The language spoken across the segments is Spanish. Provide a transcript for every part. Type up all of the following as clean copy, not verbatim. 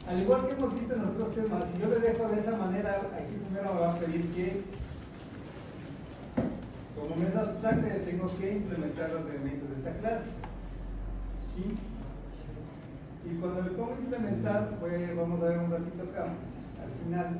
Al igual que hemos visto en otros temas, si yo le dejo de esa manera, aquí primero me va a pedir que, como no es abstracta, yo tengo que implementar los elementos de esta clase. ¿Sí? Y cuando le pongo implementar, pues vamos a ver un ratito acá, al final.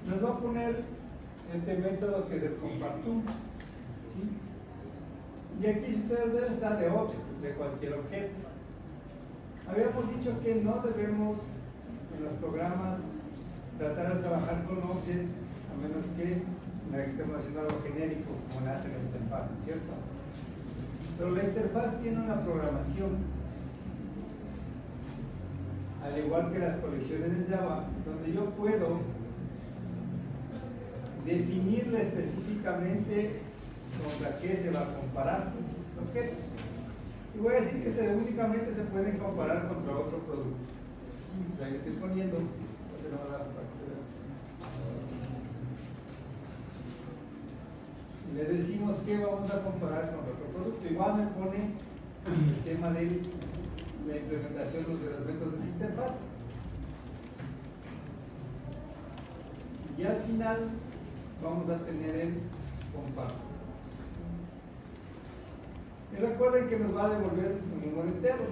Nos va a poner este método que es el compartum, ¿sí? Y aquí, si ustedes ven, está de object, de cualquier objeto. Habíamos dicho que no debemos en los programas tratar de trabajar con object a menos que estemos haciendo algo genérico, como lo hace la interfaz, ¿no es cierto? Pero la interfaz tiene una programación, al igual que las colecciones en Java, donde yo puedo definirle específicamente contra qué se va a comparar esos objetos. Y voy a decir que únicamente se pueden comparar contra otro producto. Ahí estoy poniendo, para que se vea. Y le decimos que vamos a comparar con otro producto. Igual me pone el tema de la implementación de los métodos de sistemas. Y al final vamos a tener el compacto. Y recuerden que nos va a devolver un número entero.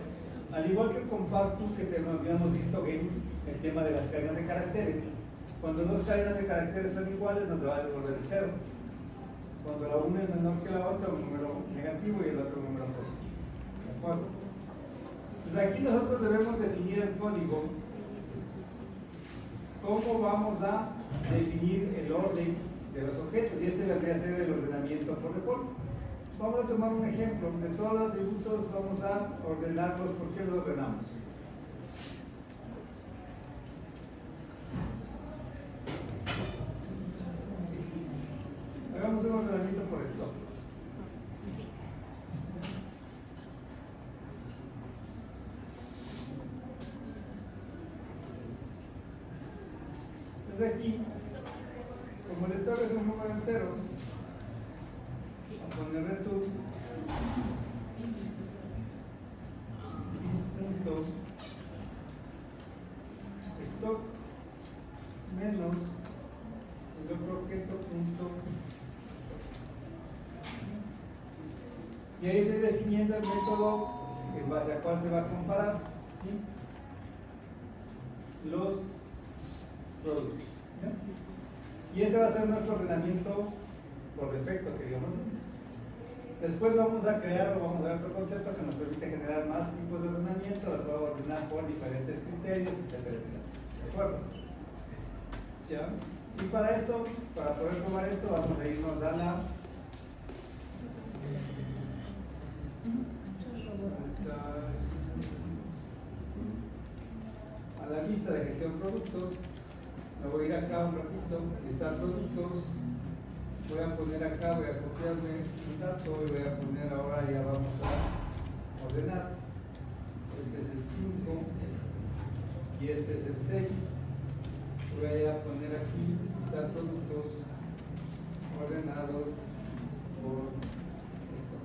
Al igual que el compacto que habíamos visto en el tema de las cadenas de caracteres. Cuando dos cadenas de caracteres son iguales, nos va a devolver el cero. Cuando la una es menor que la otra, un número negativo y el otro un número positivo. ¿De acuerdo? Entonces aquí nosotros debemos definir el código. ¿Cómo vamos a definir el orden de los objetos? Y este vendría a ser el ordenamiento por default. Vamos a tomar un ejemplo. De todos los atributos vamos a ordenarlos. ¿Por qué los ordenamos? Hagamos un ordenamiento por stock. Entonces aquí, como el stock es un número entero, vamos a poner return stock menos el otro objeto punto. Y ahí estoy definiendo el método en base a cuál se va a comparar, ¿sí? Los productos, ¿ya? Y este va a ser nuestro ordenamiento por defecto que digamos. Después vamos a crear o vamos a ver otro concepto que nos permite generar más tipos de ordenamiento, lo puedo ordenar por diferentes criterios, etcétera, etcétera. ¿De acuerdo? ¿Ya? Y para esto, para poder probar esto, vamos a irnos a la lista de gestión productos. Me voy a ir acá un ratito, listar productos. Voy a poner acá, voy a copiarme un dato y voy a poner ahora, ya vamos a ordenar. Este es el 5 y este es el 6. Voy a poner aquí, listar productos ordenados por esto.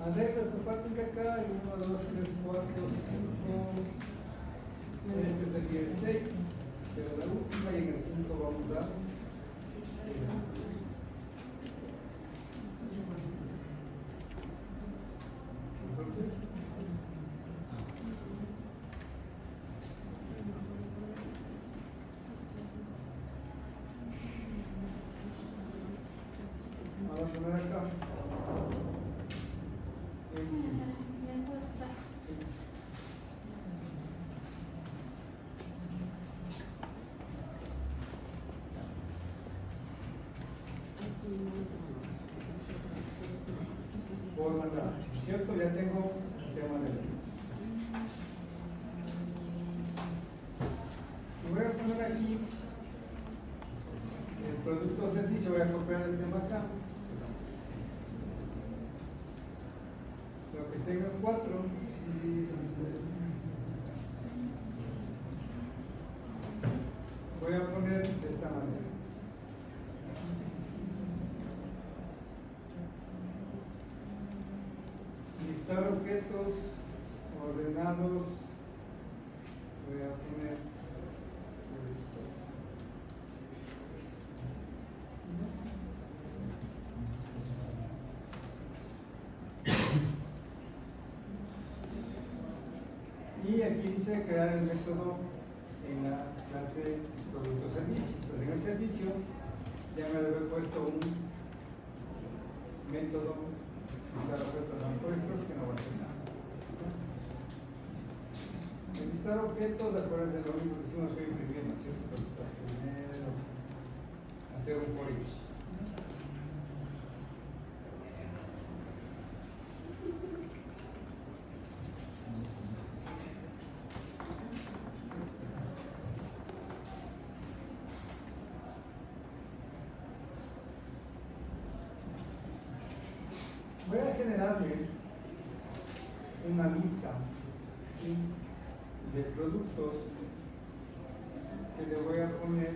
Arreglo esta parte de acá, 1, 2, 3, 4, 5. Este sería el 6, pero la última, y en el 5 vamos a. Entonces, vamos a poner acá. por mandar, ¿cierto? Ya tengo el tema de ley. Y voy a poner aquí el producto o servicio, voy a copiar el tema acá. Lo que esté en el 4, voy a poner de esta manera. Listar objetos ordenados, voy a poner esto. Y aquí dice crear el método en la clase producto servicio. Pues en el servicio ya me debe haber puesto un método listar objetos no proyectos que no va a hacer nada. En listar objetos, acuérdense lo único que hicimos fue imprimir, ¿no es cierto? Pero está primero hacer un for each. Voy a generarle una lista, ¿sí?, de productos que le voy a poner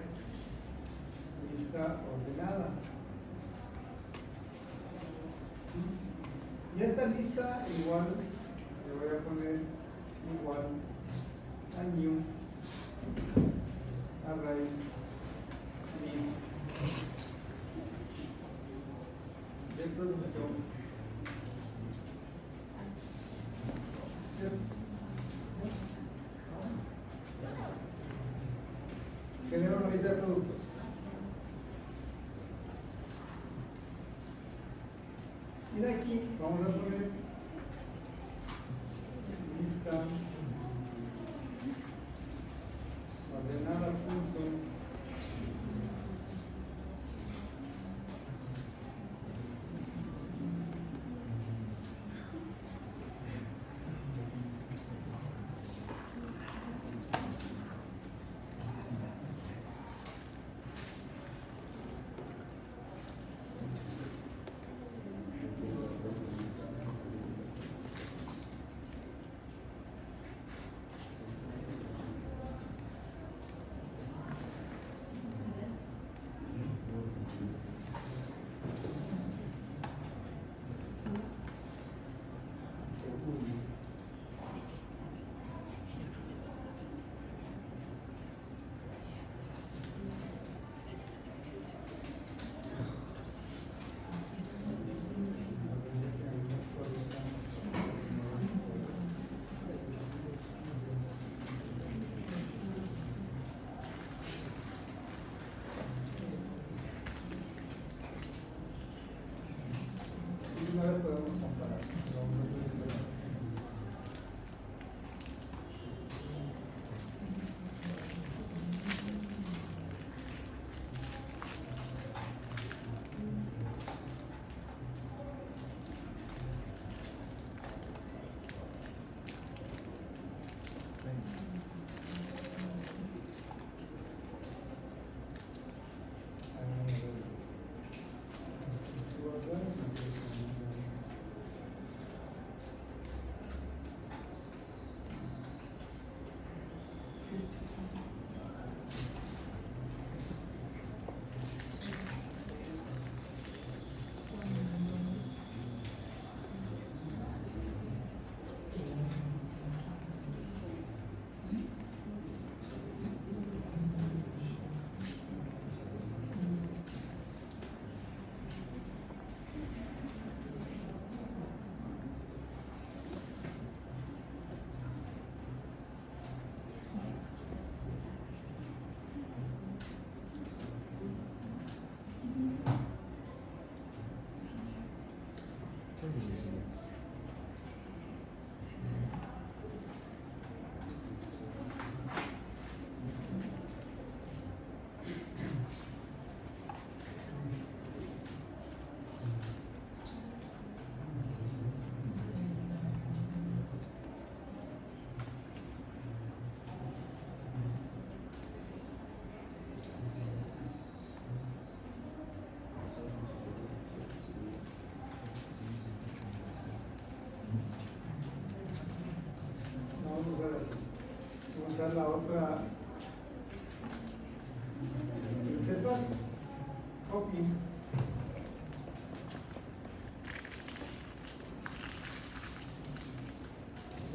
lista ordenada. ¿Sí? Y a esta lista igual le voy a poner igual a new array list del producto. Genera una lista de productos. Y de aquí vamos a poner lista ordenada punto y una vez podemos comparar. Vamos a hacer usar la otra interfaz. Copy.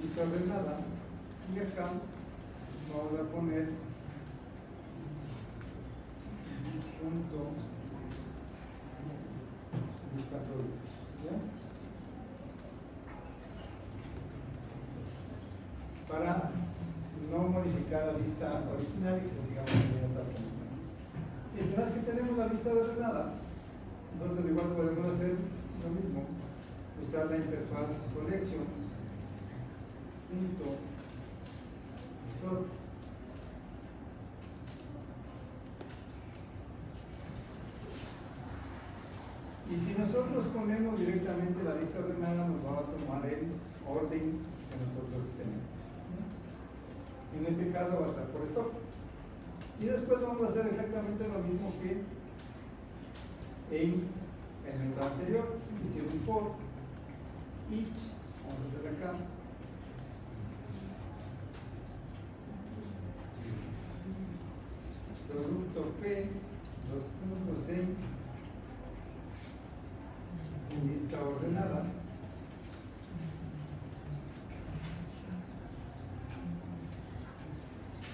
Lista ordenada. Y acá vamos a poner punto lista productos. ¿Ya? Para no modificar la lista original y que se siga manteniendo tal como está. Y una vez que tenemos la lista ordenada, nosotros igual podemos hacer lo mismo, usar la interfaz collection punto sort. Y si nosotros ponemos directamente la lista ordenada, nos va a tomar el orden que nosotros tenemos. En este caso va a estar por stock. Y después vamos a hacer exactamente lo mismo que en el método anterior. Hicimos un for each, vamos a hacer acá. Producto P, dos puntos en lista ordenada.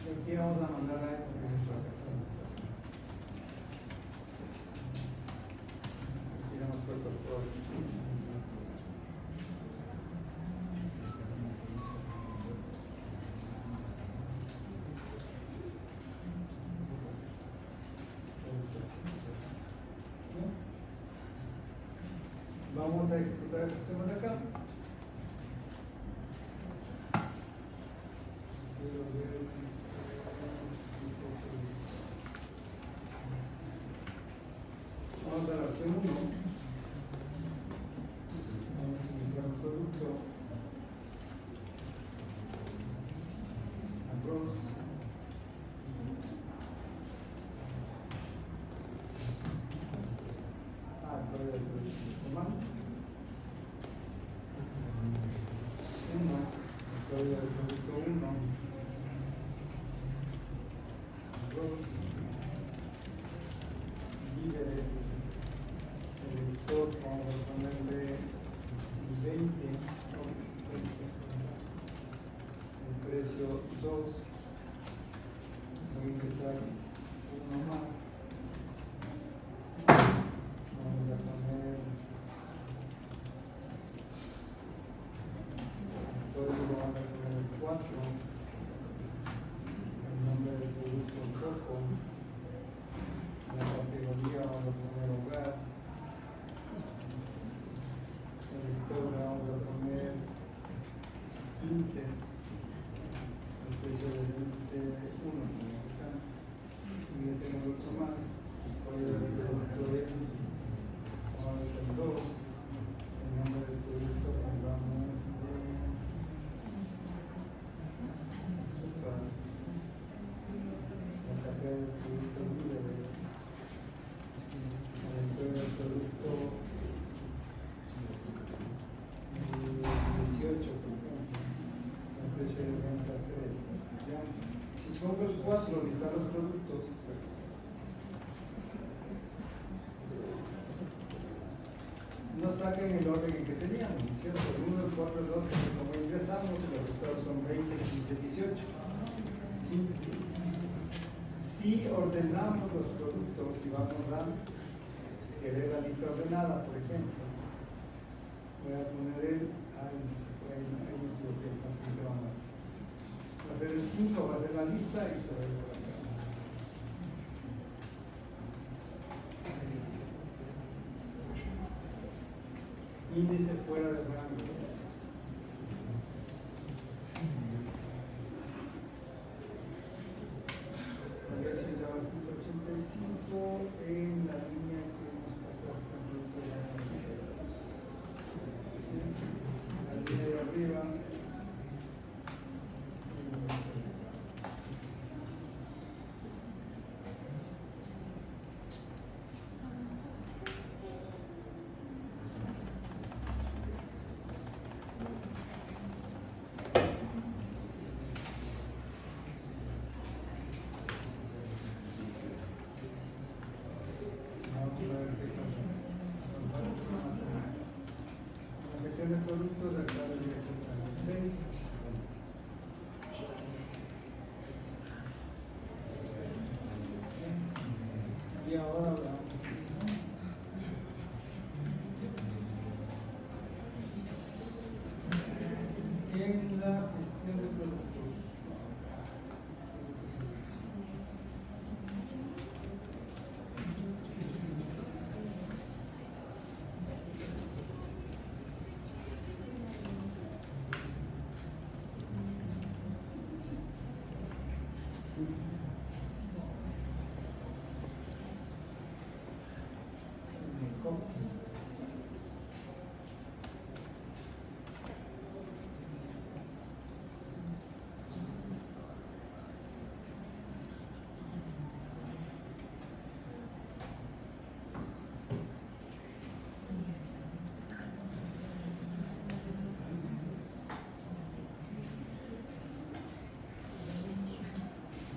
Y aquí vamos a mandar a esto que se toca. Aquí hemos puesto por. Vamos a ejecutar el sistema de acá. Vamos a la opción 1. Vamos a iniciar un producto. Arroz. Todavía el producto de semana. 1. Todavía el producto 1. Arroz. Víveres. El stock vamos a ponerle 20, el precio 2, voy a ingresar uno más, vamos a poner el código, vamos a poner el 4, el nombre del producto coco, la categoría vamos a poner hogar. El stock le vamos a poner 15, el precio de 21, y ese producto más, el código del producto de vamos a hacer 2, el nombre del producto pongamos de azúcar, la cantidad del producto víveres, el stock del producto 18, por ejemplo, el precio de venta 3. ¿Ya? Si pongo los 4, listar los productos, no saquen el orden en que teníamos, ¿cierto? El 1, el 4, el 2, como ingresamos, los resultados son 20, 15, 18. ¿Sí? Si ordenamos los productos y vamos a querer la lista ordenada, por ejemplo, voy a poner el. Ahí me equivoqué, tampoco va más. Va a ser el 5, va a ser la lista y se va a ir por acá. Índice fuera de rango. Variación de 185 en la línea que hemos pasado, por ejemplo, la línea de arriba. gestión de productos, acá debería ser también 6. Y ahora hablamos en la gestión de productos.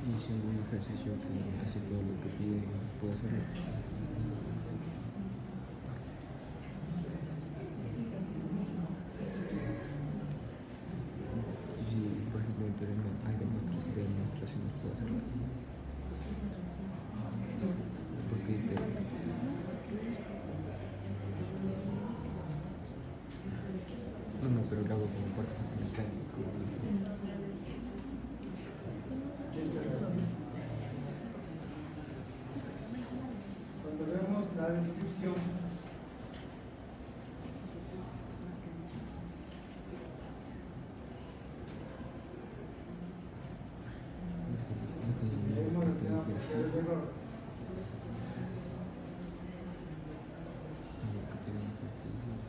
Y si hay un ejercicio que hace todo lo que pide, puede hacerlo. Si, por ejemplo, en teoría hay demostraciones, puedo hacerlas. Porque no, pero lo hago como parte fundamental. Cuando vemos la descripción, si leemos el tema porque es error.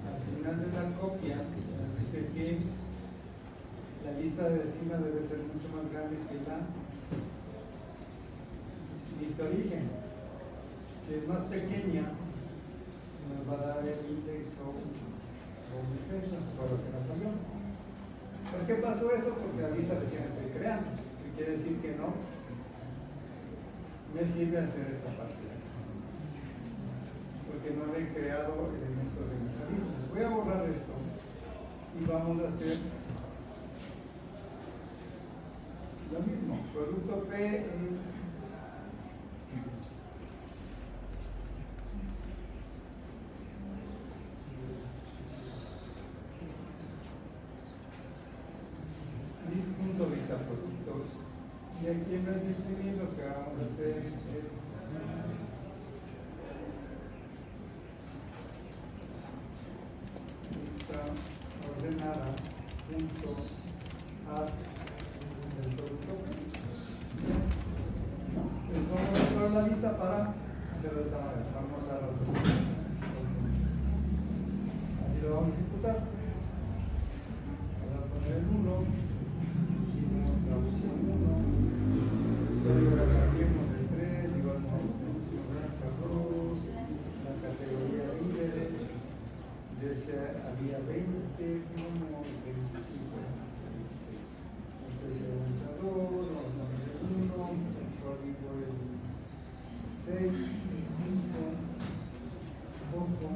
Al final de la copia dice que la lista de destino debe ser mucho más grande que la lista de origen. Si es más pequeña, nos va a dar el indexo o licencia por lo que nos salió. ¿Por qué pasó eso? Porque la lista recién estoy creando. Si quiere decir que no, me sirve hacer esta parte. Porque no le he creado elementos en esa lista. Voy a borrar esto y vamos a hacer lo mismo. Producto P punto lista productos, y aquí en vez de imprimir lo que vamos a hacer es lista ordenada punto add del producto. Entonces vamos a poner la lista para hacerlo de esta manera. Vamos a la así lo vamos a ejecutar. Vamos a poner el 1. La opción 1, luego la cambiemos de 3, igual ranza 2, la categoría líderes, desde había 20, como 25, 26. Especie de lanzador, nombre 1, código el 6, 5, poco,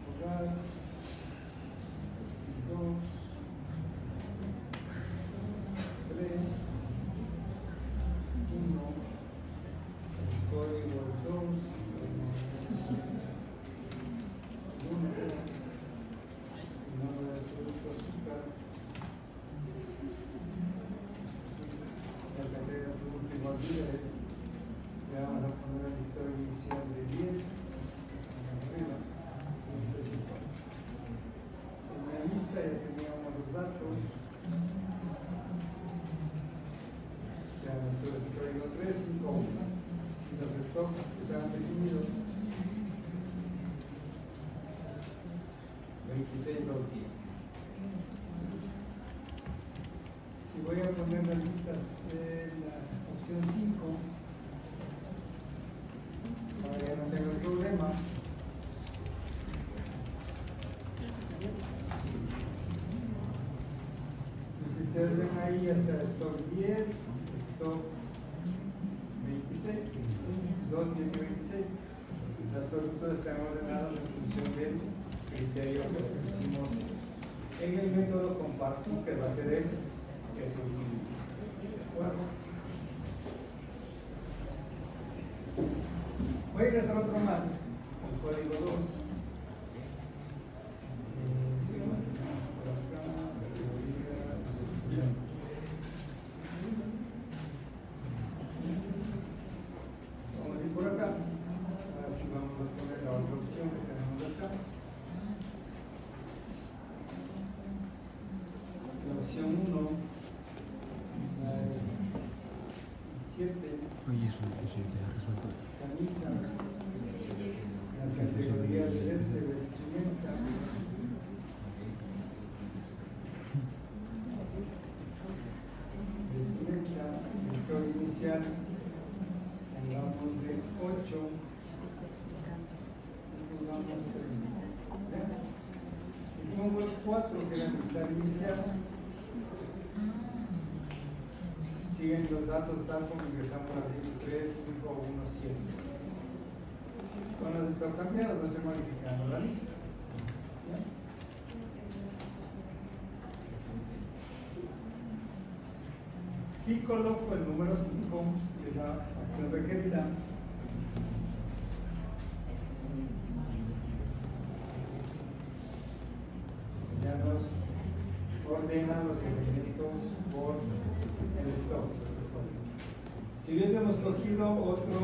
hogar, 2, 3, 1, código 2, 1, nombre del producto azúcar, la categoría de producto igual líderes, le vamos a poner el listado inicial de 10, arriba, en la lista ya teníamos los datos. Ya nuestro código 3, 5, 1. Y los stocks que estaban definidos 26, 2, 10. Si voy a poner las listas en la opción 5, ahora ya no tengo el problema. Si ustedes ven ahí hasta stock 10, stock 26, 2, 10 y 26. Las productos están ordenados en función del criterio que pusimos en el método comparto, que va a ser el que se utiliza. ¿De acuerdo? Voy a ingresar otro más, el código 2. ¿Qué más tenemos por acá? Categoría, vamos a ir por acá. Ahora sí vamos a poner la otra opción que tenemos acá. La opción 1, la 7, Oye, eso te ha resuelto. camisa, la categoría de vestimenta, el código inicial, pongamos de 8, pongamos si pongo el 4 que era el código inicial, siguen los datos tal como ingresamos a 13, 5, 1, 7. Con los están cambiados, no estoy modificando la lista. ¿Ya? Si coloco el número 5 de la acción requerida, ya nos ordena los elementos por el stock. Si hubiésemos cogido otro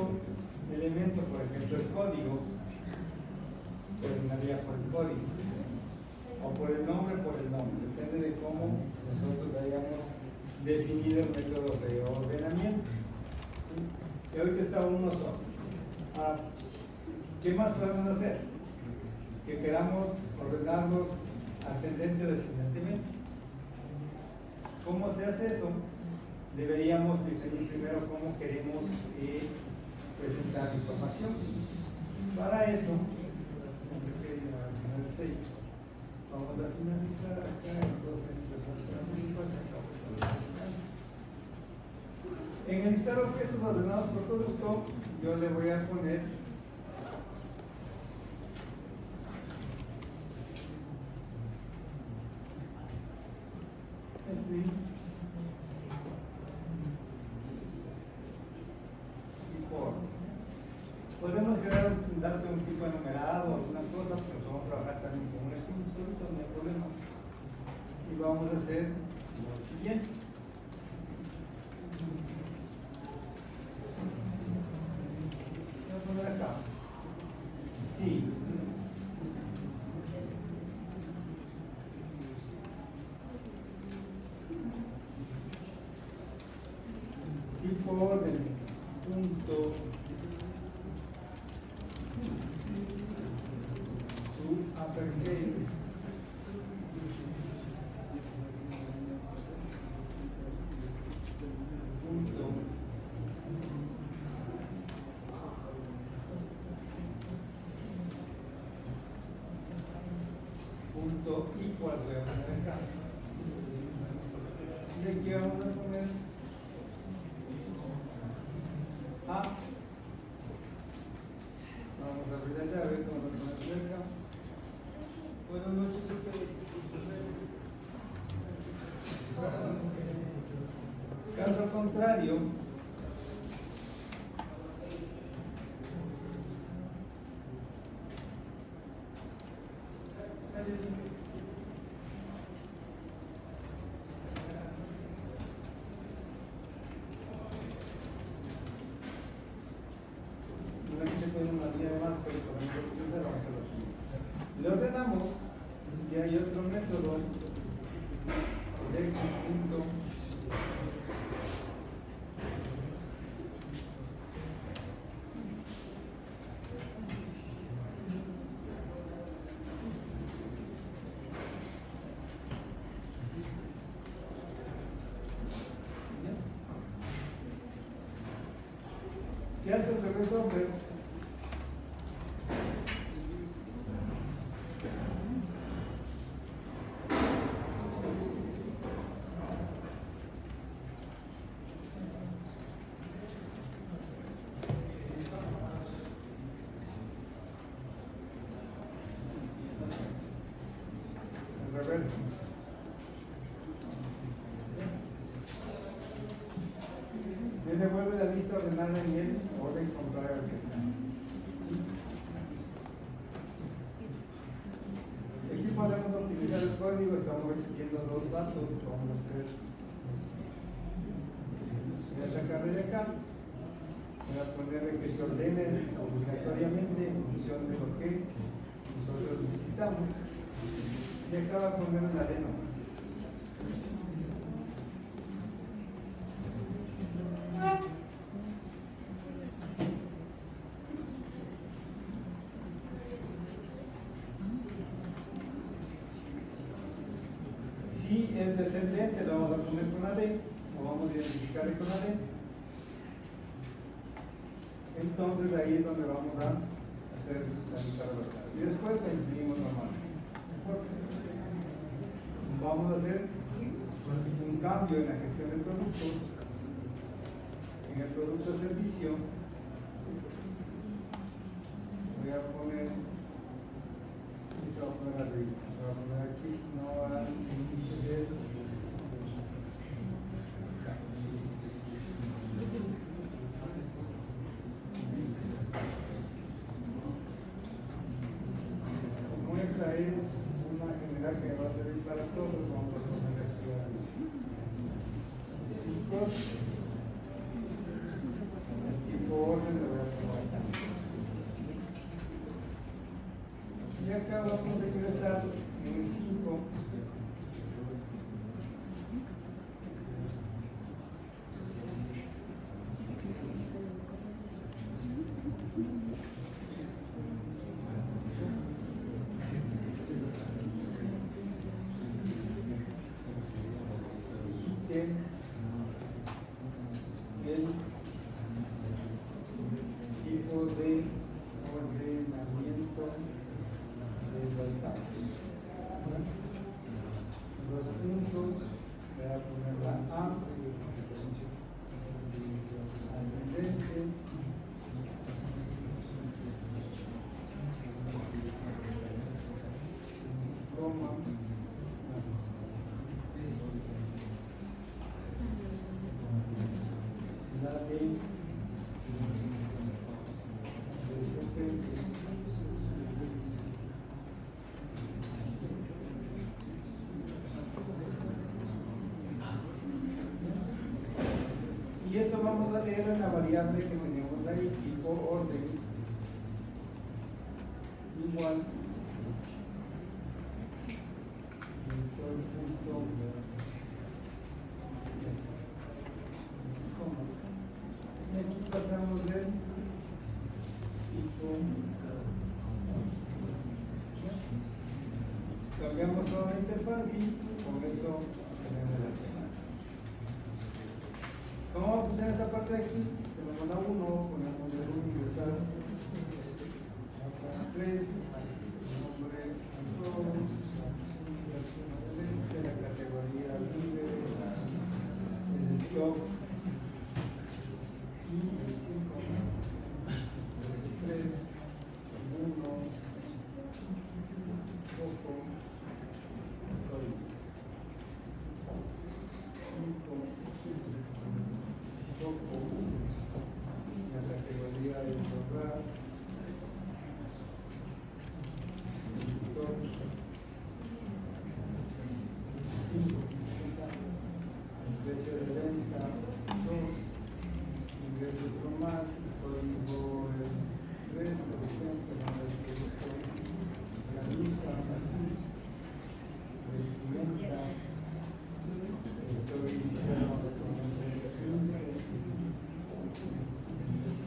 elemento, por ejemplo el código, se ordenaría por el código, o por el nombre, depende de cómo nosotros hayamos definido el método de ordenamiento. ¿Sí? Y ahorita está uno solo. ¿Qué más podemos hacer? Que queramos ordenarlos ascendente o descendentemente. ¿Cómo se hace eso? Deberíamos definir primero cómo queremos presentar la información. Para eso, vamos a finalizar acá en 2 meses. En listar objetos ordenados por producto, yo le voy a poner tipo. Podemos crear darte un tipo enumerado o alguna cosa, pero vamos a trabajar también con un estilo solito, no hay problema. Y vamos a hacer lo siguiente. Voy a poner acá. Sí. Tipo orden, punto, uppercase, punto, punto igual, voy a poner acá. Y aquí vamos a poner A. Vamos a abrir la llave, vamos a poner cerca. Buenas noches, caso contrario, aquí se puede una línea de más, pero por ejemplo, vamos a hacer lo siguiente. Le ordenamos y hay otro método de conjunto. ¿Qué hace el resolver? acuerdo. Me devuelve la lista ordenada en el orden contrario al que está. Aquí podemos utilizar el código, estamos repitiendo los datos, vamos a hacer. Voy a sacarle de acá, voy a ponerle que se ordenen obligatoriamente en función de lo que nosotros necesitamos. Y acá va a poner una D nomás. Si es descendente, lo vamos a poner con la D, o vamos a identificarle con la D. Entonces ahí es donde vamos a hacer la lista reversal. Y después la imprimimos normalmente. Vamos a hacer un cambio en la gestión del producto. En el producto servicio voy a poner, esto voy a poner arriba, voy a poner aquí, si no al inicio de esto. Como esta es una general que va a servir para todos, vamos a poner aquí a los tipos. Tipo orden lo voy a poner acá. Y acá vamos a ingresar en el 5. El tipo de ordenamiento de los datos. Los puntos, voy a poner la A, ascendente, coma, la D, descendente. Y eso vamos a leer en la variable que tenemos ahí, tipo orden, igual, y aquí pasamos del tipo, cambiamos solamente el par y con eso tenemos el tema. ¿Cómo va a funcionar esta parte de aquí? Tenemos la 1, ponemos el 1 ingresar, acá 3, nombre 2, la categoría libre, el stock y el 5 más, el 3, el 1, poco, código, 5, poco, la categoría de borrar, el stock, 5, el precio de venta, 2, ingreso por más, código 3, por ejemplo, el producto, la lista, vestimenta, estoy iniciando con el 15,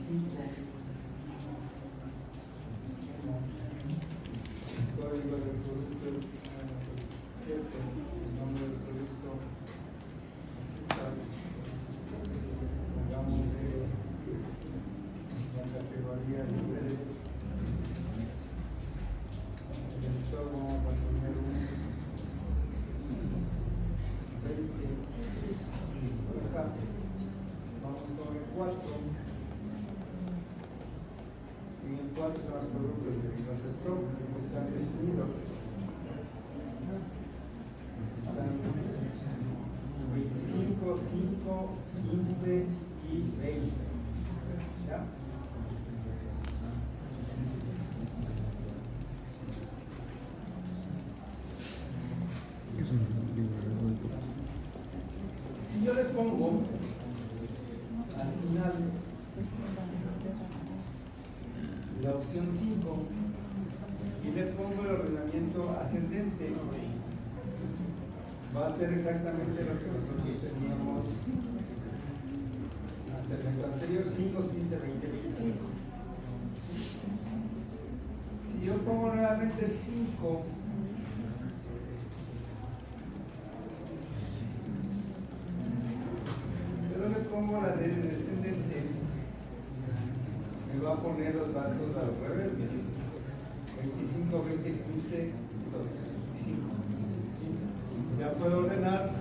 25, código del producto 7, el nombre del producto, pongamos de la categoría libres, el stock vamos a poner un 20, por acá, vamos con el 4, en el 4 son los productos de los stock que están definidos. 5, 15 y 20. ¿Ya? Es un libro revuelto. Si yo le pongo al final la opción 5 y le pongo el ordenamiento ascendente, va a ser exactamente lo que nosotros teníamos hasta el momento anterior: 5, 15, 20, 25. Si yo pongo nuevamente el 5, pero le pongo la D descendente, me va a poner los datos al revés: 25, 20, 15, 2 y 5. Ya puedo ordenar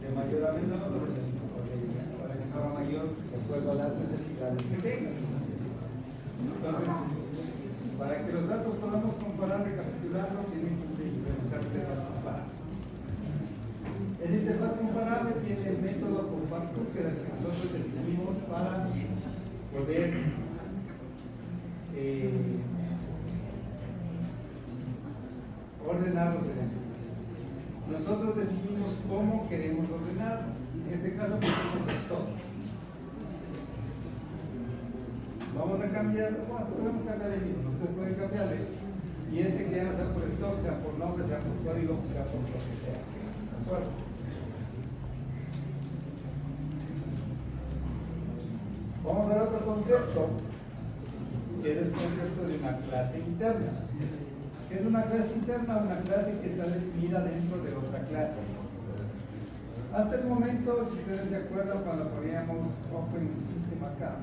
de mayor a menor para que cada mayor de acuerdo a las necesidades que tenga. Entonces, para que los datos podamos comparar, recapitulando, tienen que implementar interfaz comparable. Esa interfaz comparable tiene el método compacto, que es el que nosotros definimos para poder ordenar los elementos. Nosotros definimos cómo queremos ordenar. En este caso pusimos stock. Vamos a cambiar, bueno, podemos cambiar el mismo, usted puede cambiarle. Y este que ya no sea por stock, sea por nombre, sea por código, sea por lo que sea. ¿De acuerdo? Vamos a ver otro concepto, que es el concepto de una clase interna. ¿Qué es una clase interna? Una clase que está definida dentro de otra clase. Hasta el momento, si ustedes se acuerdan, cuando poníamos Open System acá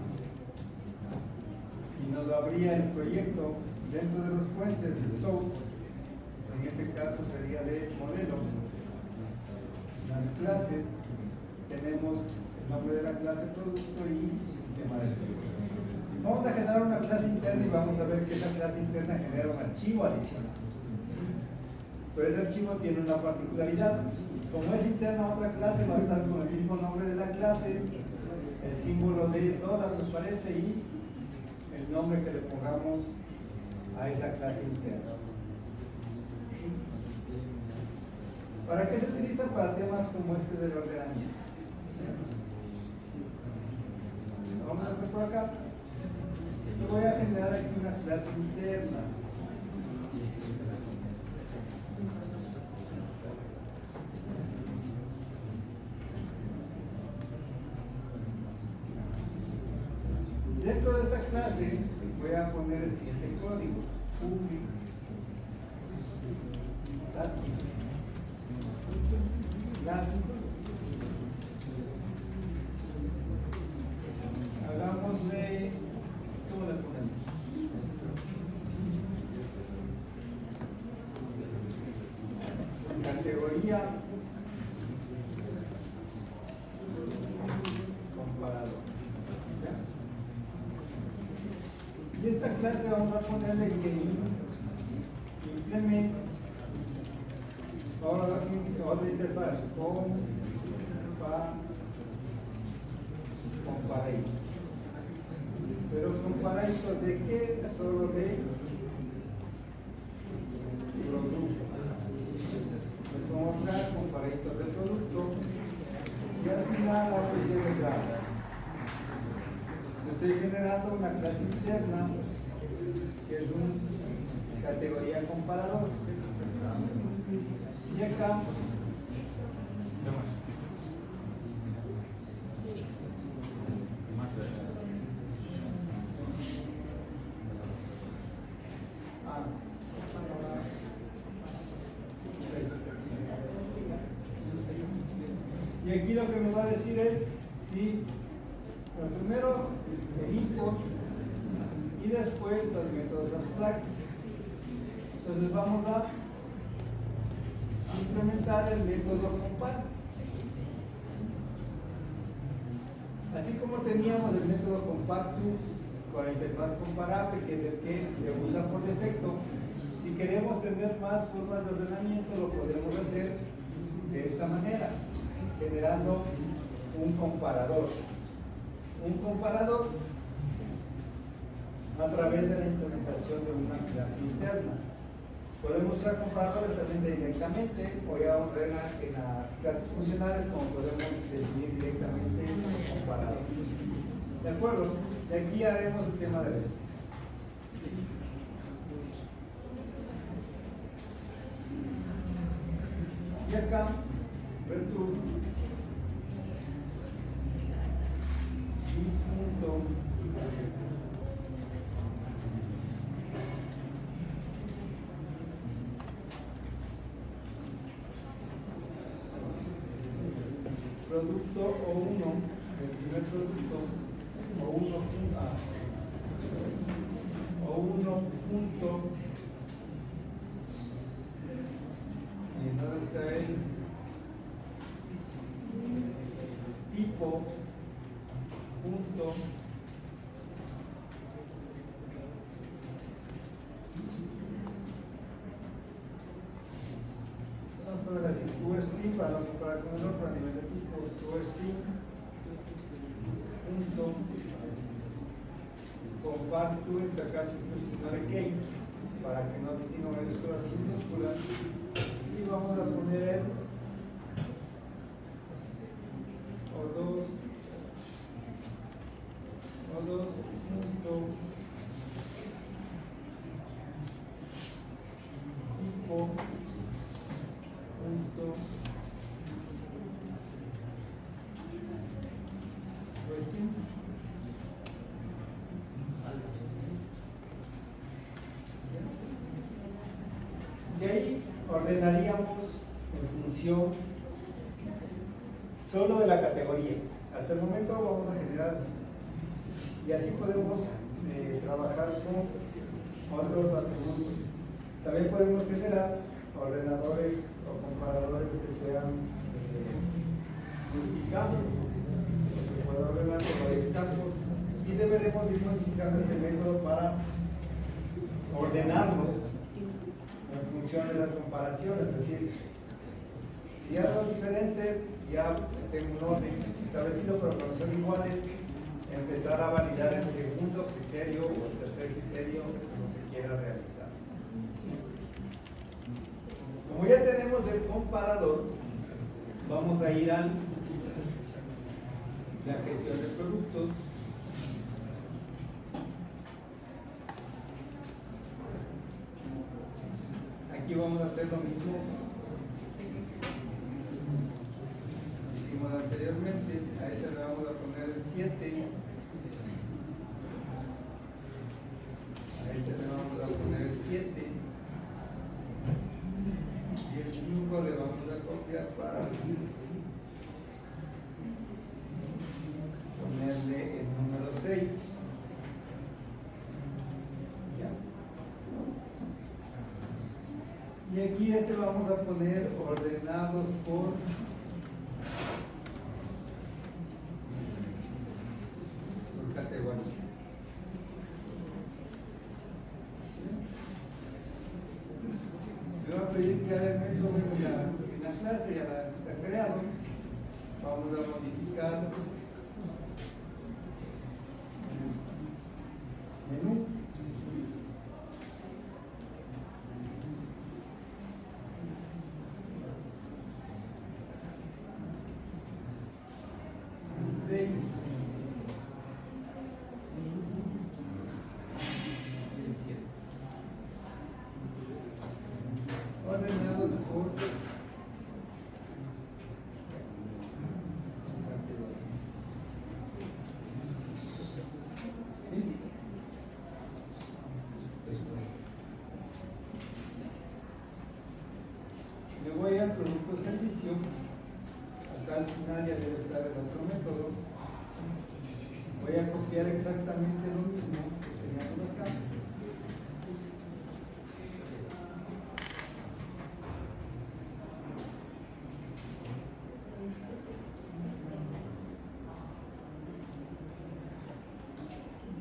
y nos abría el proyecto dentro de los puentes del source, en este caso sería de modelos, las clases, tenemos el nombre de la clase producto y el tema del proyecto. Vamos a generar una clase interna y vamos a ver que esa clase interna genera un archivo adicional. Pero ese archivo tiene una particularidad. Como es interna a otra clase, va a estar con el mismo nombre de la clase, el símbolo de $, nos parece, y el nombre que le pongamos a esa clase interna. ¿Para qué se utiliza? Para temas como este del ordenamiento. Vamos a ver por acá. Voy a generar aquí una clase interna. Dentro de esta clase voy a poner el siguiente código: public static class. Hagamos de, ¿cómo le ponemos? Categoría comparador. Y esta clase vamos a ponerle que implement otra interfaz comparator. Pero comparator de qué? Solo de producto. Vamos a buscar comparator de producto y al final la opción de grado. Estoy generando una clase interna que es una categoría comparador. Y acá y aquí lo que me va a decir es si primero el input y después los métodos abstractos. Entonces vamos a implementar el método compare. Así como teníamos el método compacto con la interfaz comparable, que es el que se usa por defecto, si queremos tener más formas de ordenamiento lo podemos hacer de esta manera, generando un comparador. Un comparador a través de la implementación de una clase interna. Podemos usar comparadores también directamente, o ya vamos a ver en las clases funcionales cómo podemos definir directamente los comparadores. ¿De acuerdo? De aquí haremos el tema de esto. Y acá, return is punto producto O1, el primer producto, O1 punto, y ¿dónde está el tipo punto vamos a poner así, toString para no comparar con el otro a nivel de tipo, toString punto compare to, en este caso inclusive case, para que no distinga mayúsculas y minúsculas, y vamos a poner el O2 punto tipo punto question. De ahí ordenaríamos en función solo de la categoría. Hasta el momento vamos a generar y así podemos trabajar con otros atributos. También podemos generar ordenadores o comparadores que sean multicampos, que pueda ordenar por varios campos, y deberemos ir modificando este método para ordenarlos en función de las comparaciones, es decir, si ya son diferentes, ya estén en un orden establecido, pero cuando son iguales, empezar a validar el segundo criterio o el tercer criterio que se quiera realizar. Como ya tenemos el comparador, vamos a ir a la gestión de productos. Aquí vamos a hacer lo mismo que hicimos anteriormente. A este le vamos a poner el 7. A este le vamos a poner el 7. Y el 5 le vamos a copiar para ponerle el número 6. Y aquí este vamos a poner ordenados por categoría. Me va a pedir que haga el método en la clase, ya está creado. Vamos a modificar el menú. Ordenados por me voy al producto servicio. Acá al final ya debe estar el otro método. Voy a copiar exactamente lo mismo que teníamos acá.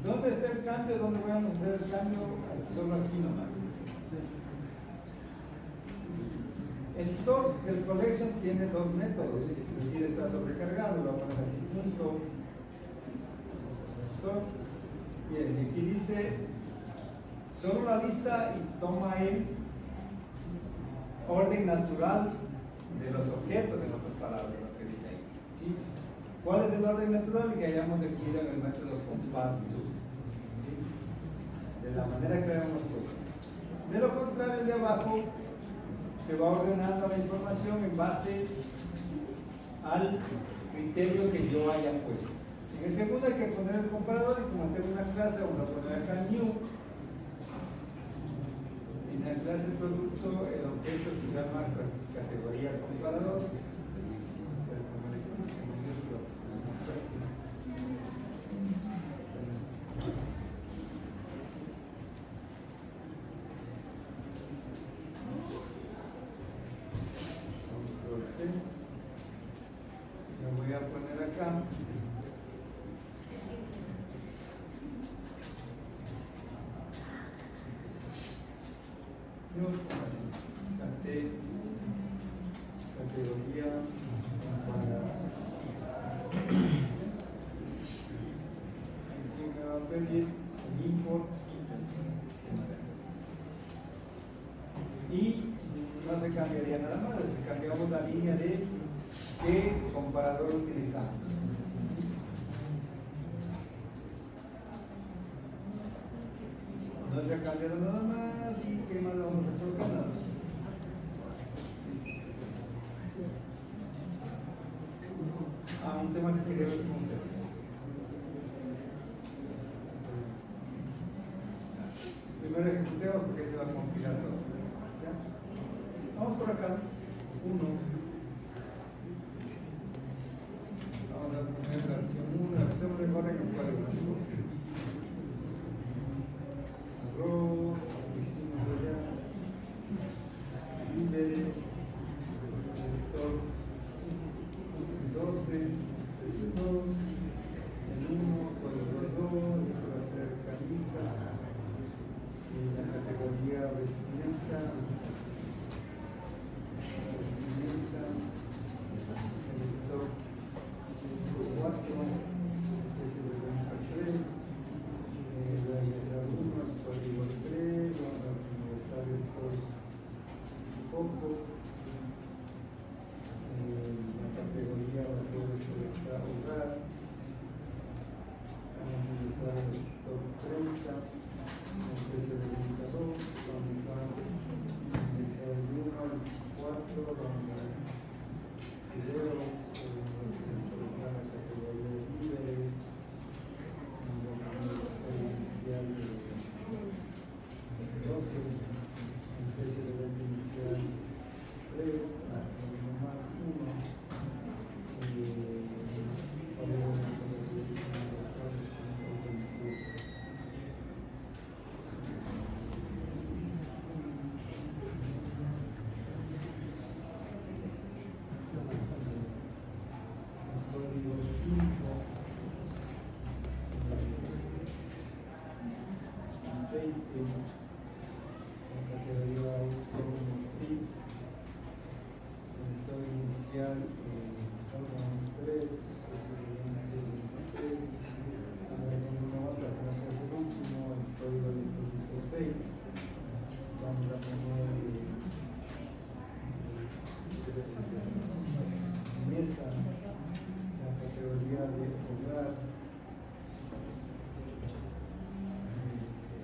¿Dónde está el cambio? ¿Dónde voy a hacer el cambio? Solo aquí nomás. El sort del collection tiene dos métodos, es decir, está sobrecargado, lo vamos a poner así, punto sort. Bien, y aquí dice solo la lista y toma el orden natural de los objetos, en otras palabras, lo que dice ahí. ¿Sí? ¿Cuál es el orden natural que hayamos definido en el método compás? ¿Sí? De la manera que habíamos puesto. De lo contrario, el de abajo se va ordenando la información en base al criterio que yo haya puesto. En el segundo hay que poner el comparador y como tengo una clase, vamos a poner acá new. En la clase producto, el objeto se llama categoría comparador. Lo voy a poner acá. Categoría para aquí me va a pedir el import y no se cambiaría nada más, si cambiamos la línea de qué comparador utilizamos. No se ha cambiado nada más y qué más vamos a colocar nada más. Un tema que quería ver con ustedes. Primero ejecutemos porque se va a compilar todo. ¿Ya? Vamos por acá. 1. Vamos a poner la versión 1. La versión mejor en el código. Arroz, hicimos allá. Líderes. Stock. 12, 2, el 1, código 2, esto va a ser camisa, la categoría vestimenta, el stock 4, precio de venta 3, regresar 1, el código 3, vamos a ingresar estos poco. La categoría va a ser esto de acá, hogar. Vamos a ingresar el top 30, el precio de venta 2, vamos a ingresar el 1, el 4, vamos a videos, colocar la categoría de líderes, vamos a poner el precio inicial de 12, el precio de venta inicial 3, más 1. Código 5. Aceite. La categoría automotriz. El estado inicial. Salgan 3, posiblemente 16. Ahora continuamos para que no sea el último, el código del producto 6. Vamos a poner mesa, la categoría de hogar,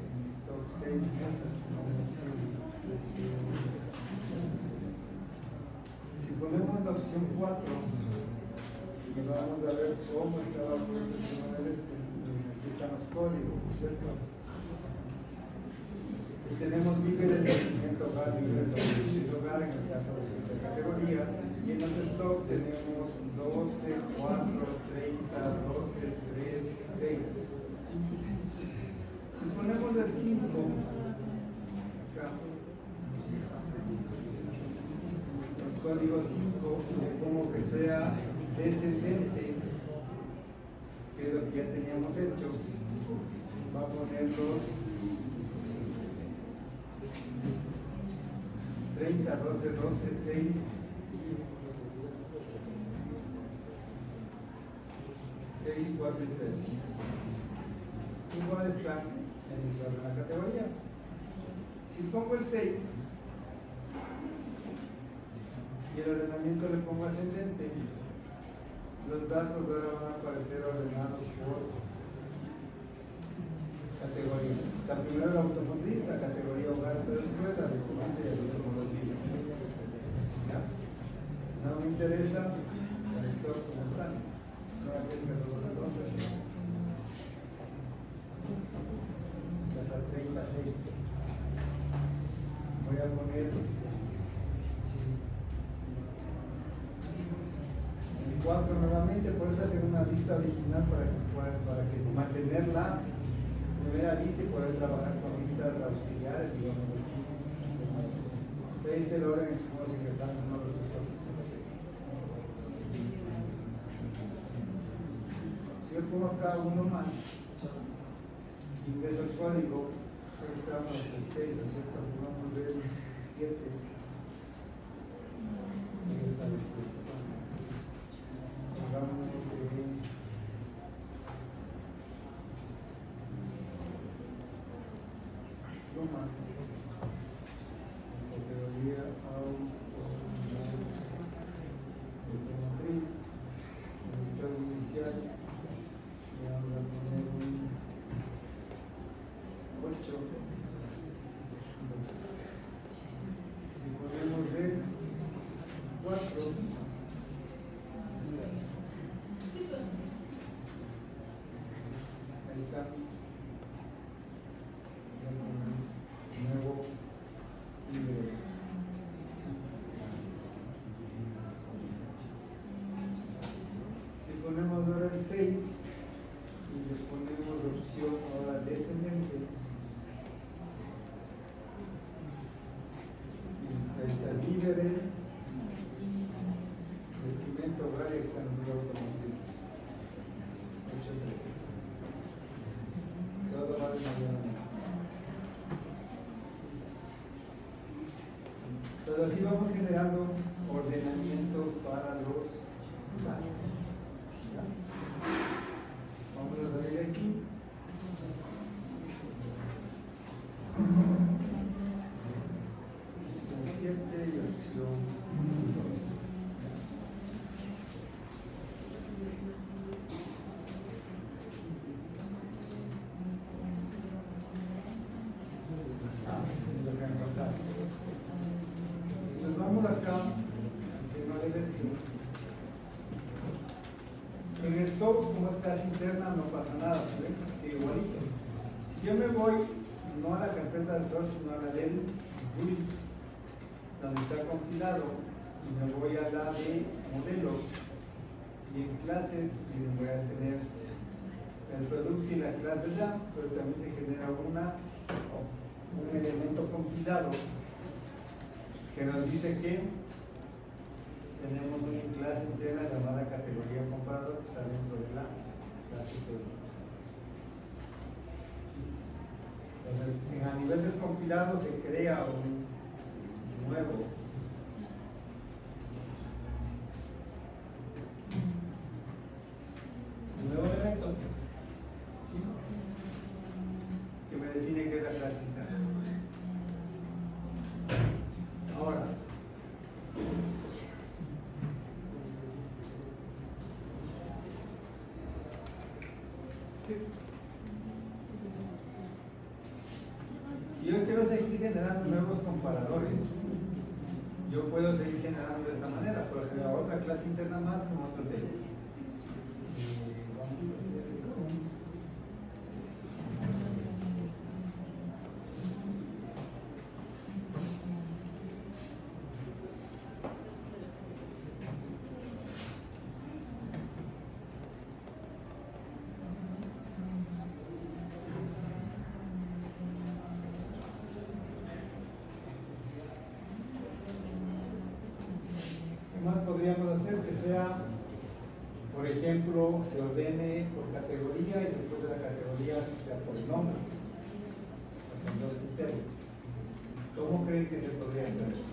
en stock 6 mesas, si ponemos la opción 4 y vamos a ver cómo estaba puesto el tema del aquí están los códigos, ¿cierto? Y tenemos líderes de crecimiento hogar, líderes de hogar en el caso de esta categoría, y en los stock tenemos 12, 4, 30, 12, 3, 6. Si ponemos el 5 acá, el código 5, le pongo que sea descendente, que es lo que ya teníamos hecho, va a poner los 3 30, 12, 12, 6. 6, 4 y 3. Igual están en el orden de la categoría. Si pongo el 6 y el ordenamiento le pongo ascendente, los datos ahora van a aparecer ordenados por categorías. La primera la automotriz, la categoría hogar, pero después la restaurante y el automóvil. ¿Ya? No me interesa el stock como está. No hay que hacer los dos. Hasta 36. Voy a poner el 4 nuevamente, por eso hacer una lista original para que mantener la primera lista y poder trabajar con listas auxiliares, digamos así. 6 del orden en que estamos ingresando uno de los resultados. Si yo pongo acá uno más, ingreso el código, estamos en el 6, ¿no es cierto? Vamos a ver el 7. Ahí está el 7. Vamos a ver. No más. Categoría automotriz. El estado inicial. Le vamos a poner un 8. Si ponemos el 4. Ahí está. Nuevo ingreso. Si ponemos ahora el 6 y le ponemos opción ahora descendente, ahí está víveres, vestimenta, hogar y extranjero automotriz. 8.3. Todo va de manera. Entonces así vamos generando ordenamientos para los datos. ¿Ya? Vamos a salir de aquí. Opción 7 y opción 2. Vamos acá, en el source, como es clase interna, no pasa nada, ¿sí? Sigue igualito. Si yo me voy no a la carpeta del source, sino a la del build, donde está compilado, y me voy a la de modelos, y en clases, y voy a tener el producto y la clase ya, pero también se genera un elemento compilado que nos dice que tenemos una clase interna llamada categoría comparador que está dentro de la clase producto. Entonces, a nivel del compilado se crea un nuevo elemento, ¿sí? Que me define qué es la clase interna. Ahora, si yo quiero seguir generando nuevos comparadores, yo puedo seguir generando de esta manera, pero generar otra clase interna más con otro tema. Vamos a hacer podríamos hacer que sea, por ejemplo, se ordene por categoría y después de la categoría que sea por el nombre, con dos criterios. ¿Cómo creen que se podría hacer eso?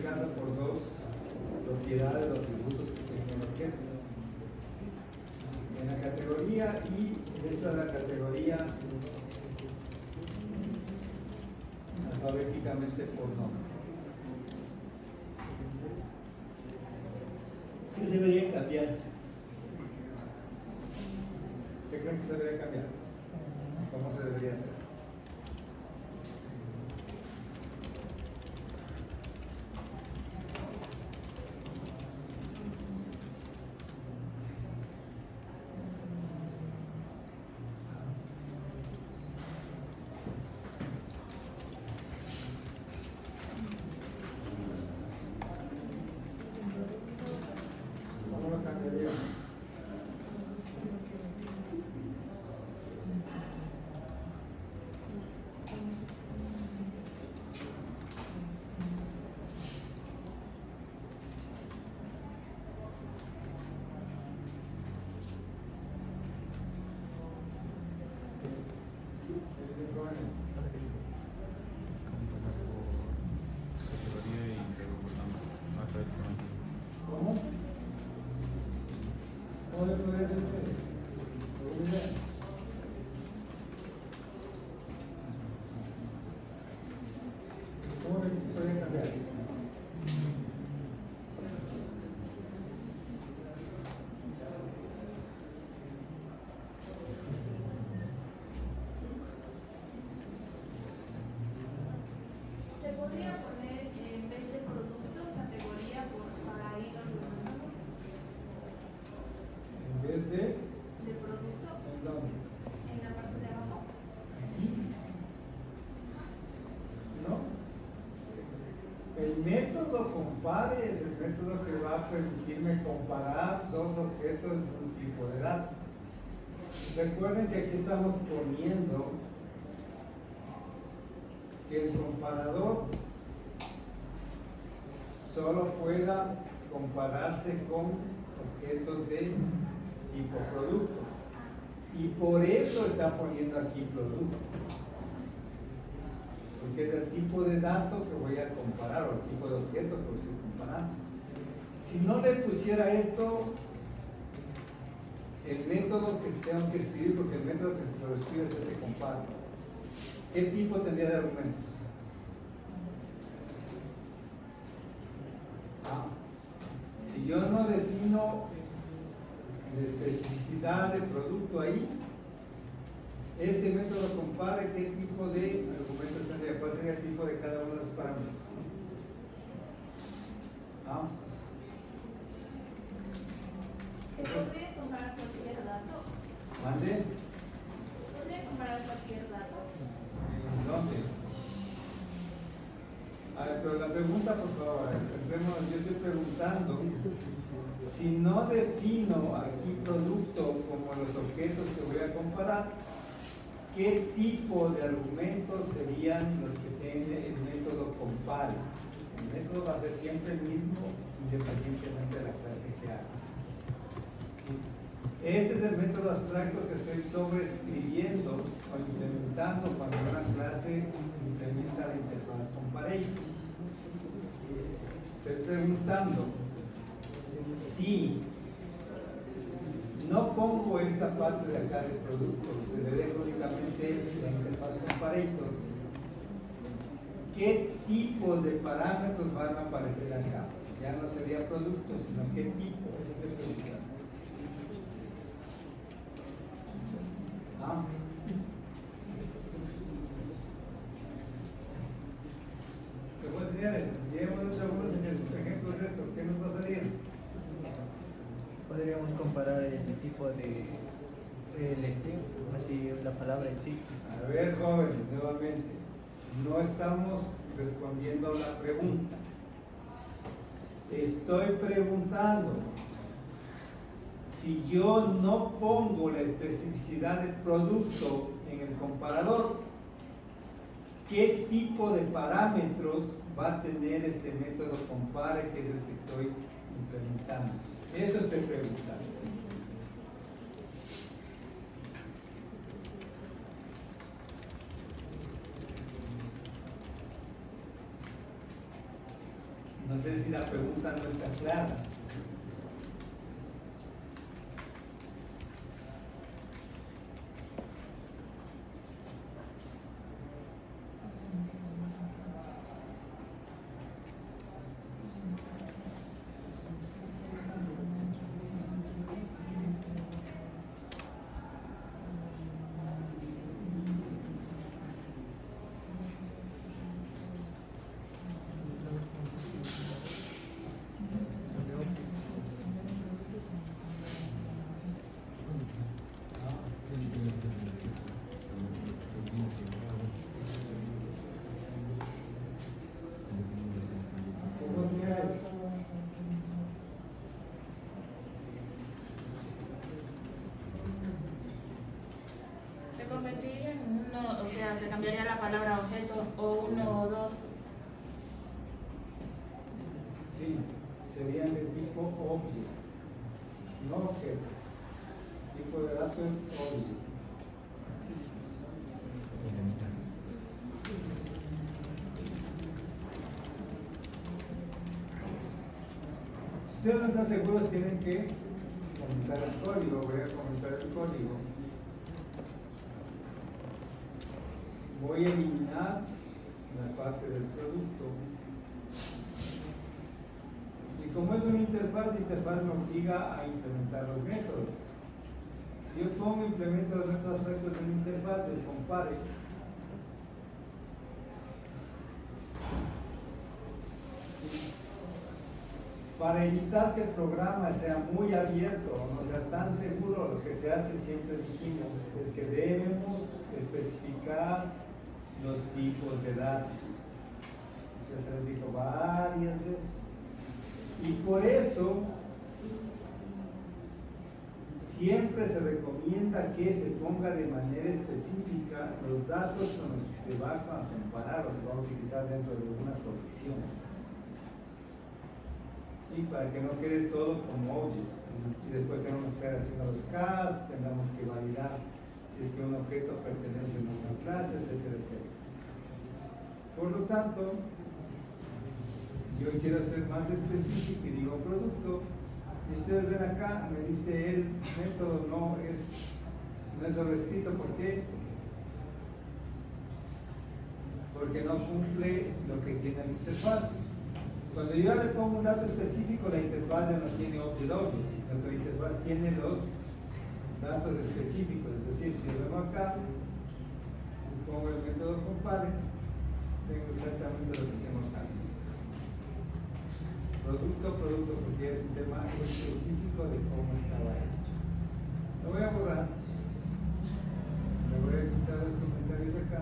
caso por dos propiedades o atributos que tiene el objeto. En la categoría y dentro de la categoría alfabéticamente por nombre. ¿Qué debería cambiar? ¿Qué creen que se debería cambiar? ¿Cómo se debería hacer? ¿Cómo lo cambiaríamos? ¿Qué dicen jóvenes? Comparar por categoría y luego por nombre. Alfabéticamente. ¿Cómo? ¿Cómo le podría hacer ustedes? ¿Alguna idea? ¿Cómo ven que se puede cambiar? ¿Se podría poner en vez de producto categoría para ir ordenando? En vez De producto ¿en dónde? en la parte de abajo. Aquí. ¿No? El método compare es el método que va a permitirme comparar dos objetos de un tipo de dato. Recuerden que aquí estamos poniendo que el comparador solo pueda compararse con objetos de tipo producto. Y por eso está poniendo aquí producto. Porque es el tipo de dato que voy a comparar o el tipo de objeto que estoy comparando. Si no le pusiera esto, el método que tengo que escribir, porque el método que se sobrescribe es el que comparo, ¿qué tipo tendría de argumentos? Si yo no defino la especificidad del producto ahí, este método compare qué tipo de argumentos tendría, cuál sería el tipo de cada uno de los parámetros. ¿Que podría comparar cualquier dato? ¿Mande? ¿Podría comparar cualquier dato? ¿En dónde? A ver, pero la pregunta, por favor, centrémonos. Yo estoy preguntando, si no defino aquí producto como los objetos que voy a comparar, ¿qué tipo de argumentos serían los que tiene el método compare? El método va a ser siempre el mismo, independientemente de la clase que haga. Este es el método abstracto que estoy sobreescribiendo o implementando cuando una clase implementa la interfaz comparator. Estoy preguntando si no pongo esta parte de acá del producto, se le deja únicamente la interfaz comparator, ¿qué tipo de parámetros van a aparecer acá? Ya no sería producto, sino qué tipo, eso estoy preguntando. ¿Qué pues, señores? Llevemos los algunos ejemplos de esto. ¿Qué nos va a salir? Podríamos comparar el tipo de el string, así la palabra en sí. A ver, jóvenes, nuevamente, no estamos respondiendo a la pregunta. Estoy preguntando, si yo no pongo la especificidad del producto en el comparador, ¿qué tipo de parámetros va a tener este método compare, que es el que estoy implementando? Eso estoy preguntando. No sé si la pregunta no está clara. ¿Cómo señales? Se convertiría en uno, o sea, se cambiaría la palabra objeto o uno o dos. Sí, serían de tipo object, no objeto. Tipo de datos object. Y la mitad. Si ustedes no están seguros, tienen que comentar el código. Voy a comentar el código. Voy a eliminar la parte del producto. Y como es una interfaz, la interfaz me obliga a implementar los métodos. Si yo pongo implemento los métodos aspectos de una interfaz, el compare, para evitar que el programa sea muy abierto o no sea tan seguro, lo que se hace, siempre dijimos, es que debemos especificar los tipos de datos. Eso se les dijo varias veces. Y por eso siempre se recomienda que se ponga de manera específica los datos con los que se va a comparar o se va a utilizar dentro de una colección. ¿Sí? Para que no quede todo como object. Y después tenemos que estar haciendo los casts, tengamos que validar si es que un objeto pertenece a una clase, etcétera, etcétera. Por lo tanto, yo quiero ser más específico y digo producto. Y ustedes ven acá, me dice el método no es sobrescrito. ¿Por qué? Porque no cumple lo que tiene la interfaz. Cuando yo le pongo un dato específico, la interfaz ya no tiene object, sino que la interfaz tiene los datos específicos. Es decir, si yo vengo acá y pongo el método compare, tengo exactamente lo que tengo acá. Producto, porque es un tema específico de cómo estaba hecho. Lo voy a borrar. Le voy a quitar los comentarios de acá.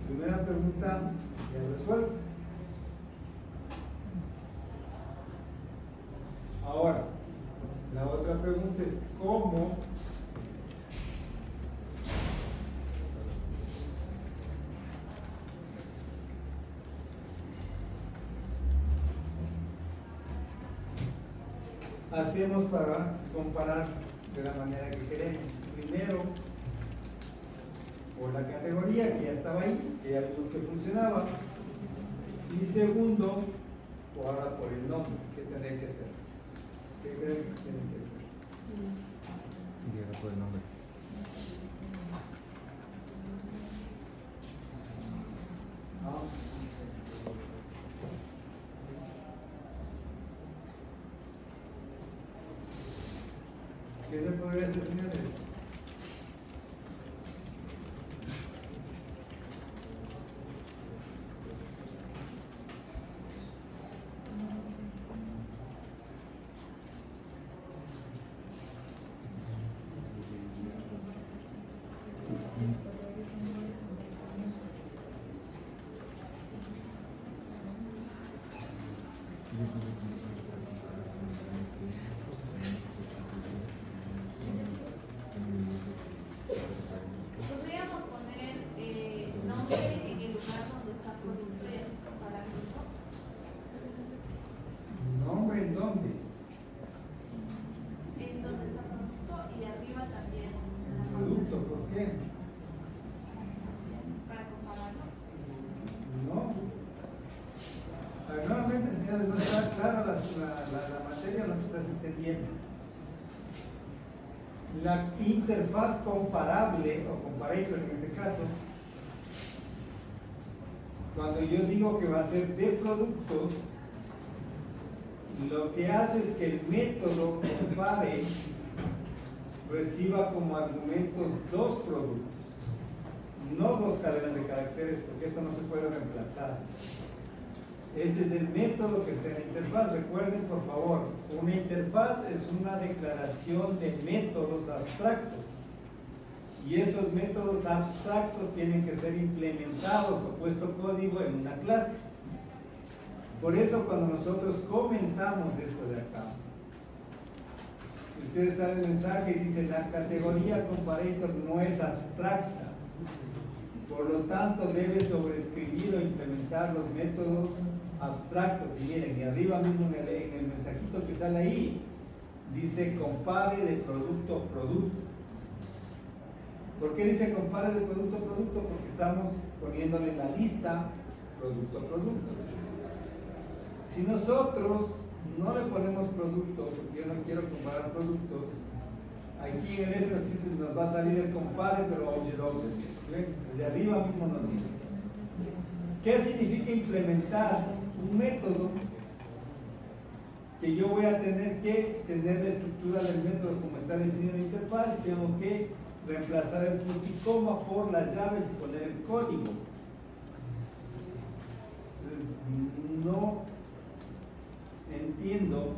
Primera pregunta ya resuelta. Ahora, la otra pregunta es cómo hacemos para comparar de la manera que queremos. Primero, por la categoría que ya estaba ahí, que ya vimos que funcionaba. Y segundo, ahora por el nombre, ¿qué tendría que hacer? ¿Qué creen que se tiene que hacer? Llega por el nombre. ¿No? ¿Qué se podría hacer, señores? señores, no está clara la materia, no se está entendiendo. La interfaz comparable, o comparator en este caso, cuando yo digo que va a ser de productos, lo que hace es que el método compare reciba como argumentos dos productos, no dos cadenas de caracteres, porque esto no se puede reemplazar. Este es el método que está en la interfaz. Recuerden, por favor, una interfaz es una declaración de métodos abstractos. Y esos métodos abstractos tienen que ser implementados o puesto código en una clase. Por eso cuando nosotros comentamos esto de acá, ustedes saben el mensaje y dice la categoría comparator no es abstracta. Por lo tanto debe sobreescribir o implementar los métodos abstractos. Y miren, y arriba mismo en el mensajito que sale ahí, dice compare de producto a producto. ¿Por qué dice compare de producto a producto? Porque estamos poniéndole la lista producto a producto. Si nosotros no le ponemos producto, porque yo no quiero comparar productos, aquí en este sitio nos va a salir el compare, pero object. ¿Sí ven? Desde arriba mismo nos dice. ¿Qué significa implementar un método? Que yo voy a tener que tener la estructura del método como está definido en la interfaz, tengo que reemplazar el punto y coma por las llaves y poner el código. Entonces, no entiendo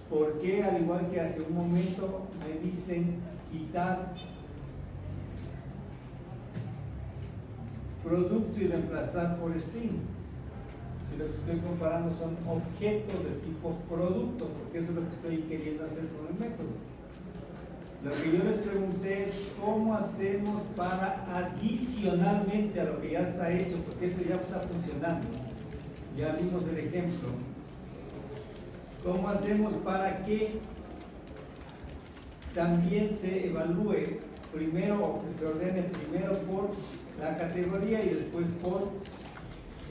por qué, al igual que hace un momento, me dicen quitar producto y reemplazar por string. Si lo que estoy comparando son objetos de tipo producto, porque eso es lo que estoy queriendo hacer con el método. Lo que yo les pregunté es cómo hacemos para adicionalmente a lo que ya está hecho, porque esto ya está funcionando. Ya vimos el ejemplo. ¿Cómo hacemos para que también se evalúe primero, o que se ordene primero por la categoría y después por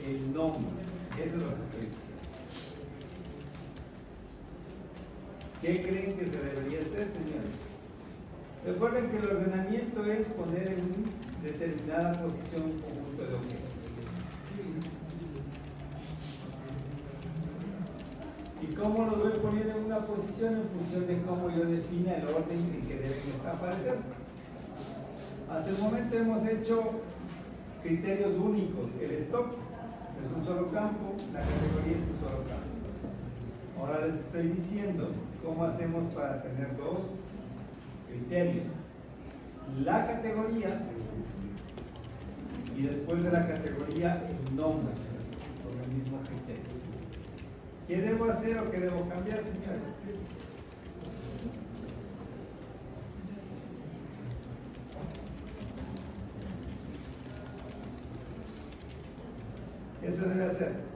el nombre? Eso es lo que estoy diciendo. ¿Qué creen que se debería hacer, señores? Recuerden que el ordenamiento es poner en determinada posición un conjunto de objetos. ¿Y cómo los voy poniendo en una posición? En función de cómo yo defina el orden en que deben aparecer. Hasta el momento hemos hecho criterios únicos. El stock es un solo campo, la categoría es un solo campo. Ahora les estoy diciendo cómo hacemos para tener dos criterios: la categoría y después de la categoría el nombre con el mismo criterio. ¿Qué debo hacer o qué debo cambiar, señores? ¿Qué se debe hacer?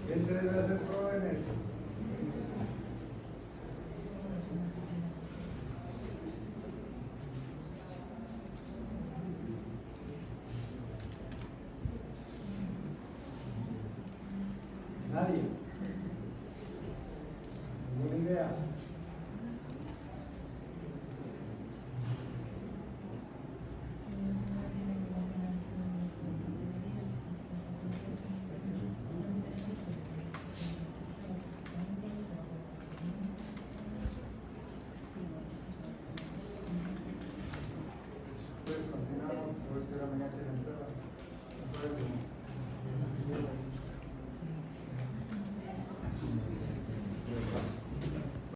¿Qué se debe hacer, jóvenes? Nadie.